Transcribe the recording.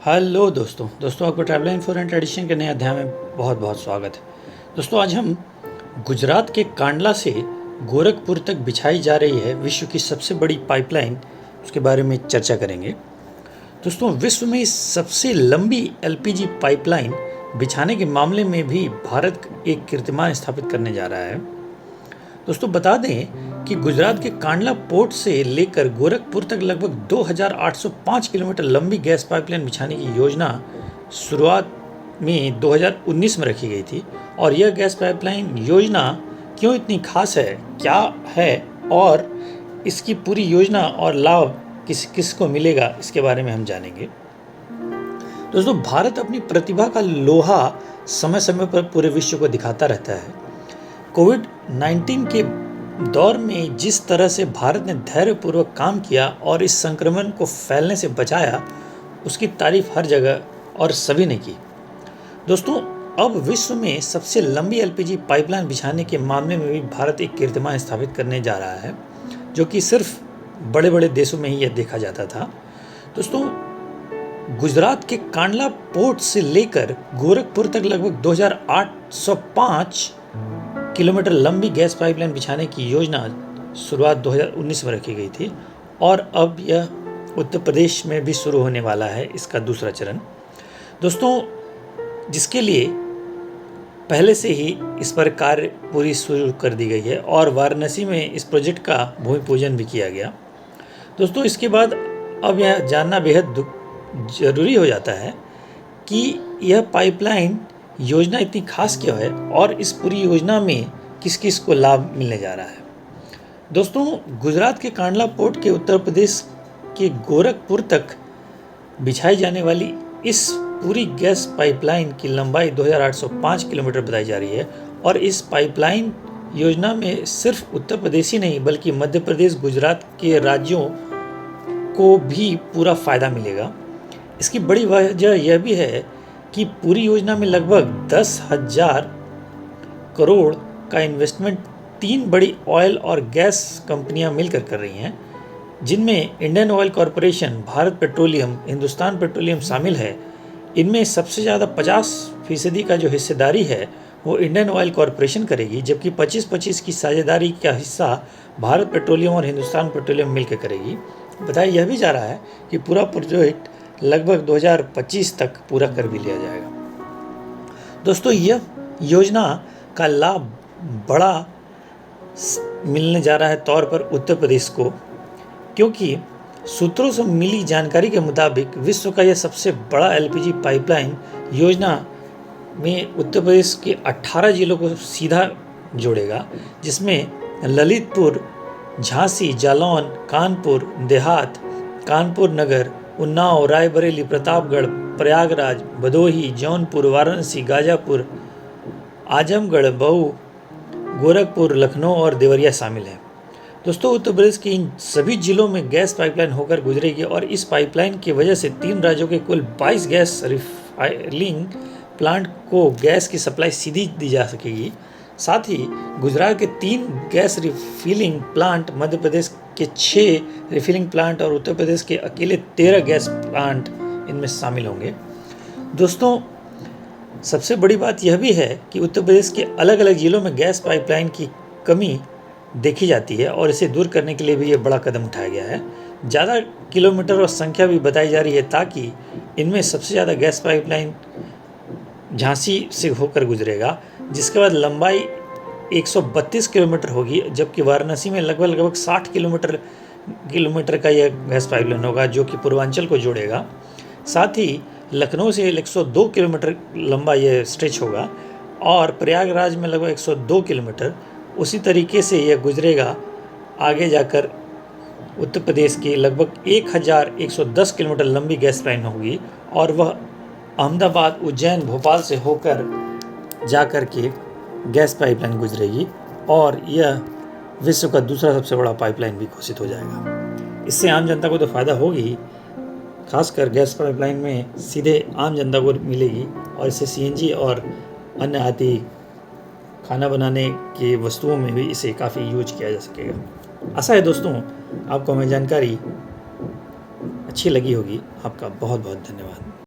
Hello दोस्तों आपको travel info and tradition के नए अध्याय में बहुत बहुत स्वागत है। दोस्तों आज हम गुजरात के कांडला से गोरखपुर तक बिछाई जा रही है विश्व की सबसे बड़ी पाइपलाइन, उसके बारे में चर्चा करेंगे। दोस्तों विश्व में सबसे लंबी एलपीजी पाइपलाइन बिछाने के मामले में भी भारत एक कीर्तिमान स्थापित करने जा रहा है। दोस्तों बता दें कि गुजरात के कांडला पोर्ट से लेकर गोरखपुर तक लगभग 2805 किलोमीटर लंबी गैस पाइपलाइन बिछाने की योजना शुरुआत में 2019 में रखी गई थी। और यह गैस पाइपलाइन योजना क्यों इतनी खास है, क्या है और इसकी पूरी योजना और लाभ किस किस को मिलेगा, इसके बारे में हम जानेंगे। दोस्तों भारत अपनी प्रतिभा का लोहा समय समय पर पूरे विश्व को दिखाता रहता है। कोविड-19 के दौर में जिस तरह से भारत ने धैर्यपूर्वक काम किया और इस संक्रमण को फैलने से बचाया, उसकी तारीफ हर जगह और सभी ने की। दोस्तों अब विश्व में सबसे लंबी एलपीजी पाइपलाइन बिछाने के मामले में भी भारत एक कीर्तिमान स्थापित करने जा रहा है, जो कि सिर्फ बड़े बड़े देशों में ही यह देखा जाता था। दोस्तों गुजरात के कांडला पोर्ट से लेकर गोरखपुर तक लगभग 2805 किलोमीटर लंबी गैस पाइपलाइन बिछाने की योजना शुरुआत 2019 में रखी गई थी और अब यह उत्तर प्रदेश में भी शुरू होने वाला है, इसका दूसरा चरण। दोस्तों जिसके लिए पहले से ही इस पर कार्य पूरी शुरू कर दी गई है और वाराणसी में इस प्रोजेक्ट का भूमि पूजन भी किया गया। दोस्तों इसके बाद अब यह जानना बेहद ज़रूरी हो जाता है कि यह पाइपलाइन योजना इतनी खास क्यों है और इस पूरी योजना में किस किस को लाभ मिलने जा रहा है। दोस्तों गुजरात के कांडला पोर्ट के उत्तर प्रदेश के गोरखपुर तक बिछाई जाने वाली इस पूरी गैस पाइपलाइन की लंबाई 2805 किलोमीटर बताई जा रही है और इस पाइपलाइन योजना में सिर्फ उत्तर प्रदेश ही नहीं बल्कि मध्य प्रदेश, गुजरात के राज्यों को भी पूरा फ़ायदा मिलेगा। इसकी बड़ी वजह यह भी है कि पूरी योजना में लगभग 10,000 करोड़ का इन्वेस्टमेंट 3 बड़ी ऑयल और गैस कंपनियां मिलकर कर रही हैं, जिनमें Indian oil corporation, Bharat petroleum, Hindustan petroleum शामिल है। इनमें सबसे ज़्यादा 50% का जो हिस्सेदारी है वो इंडियन ऑयल कॉरपोरेशन करेगी, जबकि 25-25 की साझेदारी का हिस्सा भारत पेट्रोलियम और हिंदुस्तान पेट्रोलियम मिलकर करेगी। बताया यह भी जा रहा है कि पूरा प्रोजेक्ट लगभग 2025 तक पूरा कर भी लिया जाएगा। दोस्तों यह योजना का लाभ बड़ा मिलने जा रहा है तौर पर उत्तर प्रदेश को, क्योंकि सूत्रों से मिली जानकारी के मुताबिक विश्व का यह सबसे बड़ा एलपीजी पाइपलाइन योजना में उत्तर प्रदेश के 18 जिलों को सीधा जोड़ेगा, जिसमें ललितपुर, झांसी, जालौन, कानपुर देहात, कानपुर नगर, उन्नाव, रायबरेली, प्रतापगढ़, प्रयागराज, भदोही, जौनपुर, वाराणसी, गाजीपुर, आजमगढ़, मऊ, गोरखपुर, लखनऊ और देवरिया शामिल हैं। दोस्तों उत्तर प्रदेश के इन सभी जिलों में गैस पाइपलाइन होकर गुजरेगी और इस पाइपलाइन की वजह से 3 राज्यों के कुल 22 गैस रिफिलिंग प्लांट को गैस की सप्लाई सीधी दी जा सकेगी। साथ ही गुजरात के 3 gas refilling plant, Madhya Pradesh के 6 रिफिलिंग प्लांट और उत्तर प्रदेश के अकेले 13 गैस प्लांट इनमें शामिल होंगे। दोस्तों सबसे बड़ी बात यह भी है कि उत्तर प्रदेश के अलग अलग जिलों में गैस पाइपलाइन की कमी देखी जाती है और इसे दूर करने के लिए भी यह बड़ा कदम उठाया गया है। ज़्यादा किलोमीटर और संख्या भी बताई जा रही है ताकि इनमें सबसे ज़्यादा गैस पाइपलाइन झांसी से होकर गुजरेगा, जिसके बाद लंबाई 132 किलोमीटर होगी, जबकि वाराणसी में लगभग 60 किलोमीटर का यह गैस पाइपलाइन होगा जो कि पूर्वांचल को जोड़ेगा। साथ ही लखनऊ से 102 किलोमीटर लंबा यह स्ट्रेच होगा और प्रयागराज में लगभग 102 किलोमीटर। उसी तरीके से यह गुजरेगा आगे जाकर उत्तर प्रदेश के लगभग 1110 किलोमीटर लंबी गैस लाइन होगी और वह अहमदाबाद, उज्जैन, भोपाल से होकर जाकर के गैस पाइपलाइन गुजरेगी और यह विश्व का दूसरा सबसे बड़ा पाइपलाइन भी घोषित हो जाएगा। इससे आम जनता को तो फ़ायदा होगी ही, खासकर गैस पाइपलाइन में सीधे आम जनता को मिलेगी और इससे सीएनजी और अन्य आदि खाना बनाने की वस्तुओं में भी इसे काफ़ी यूज किया जा सकेगा। आशा है दोस्तों आपको हमें जानकारी अच्छी लगी होगी। आपका बहुत बहुत धन्यवाद।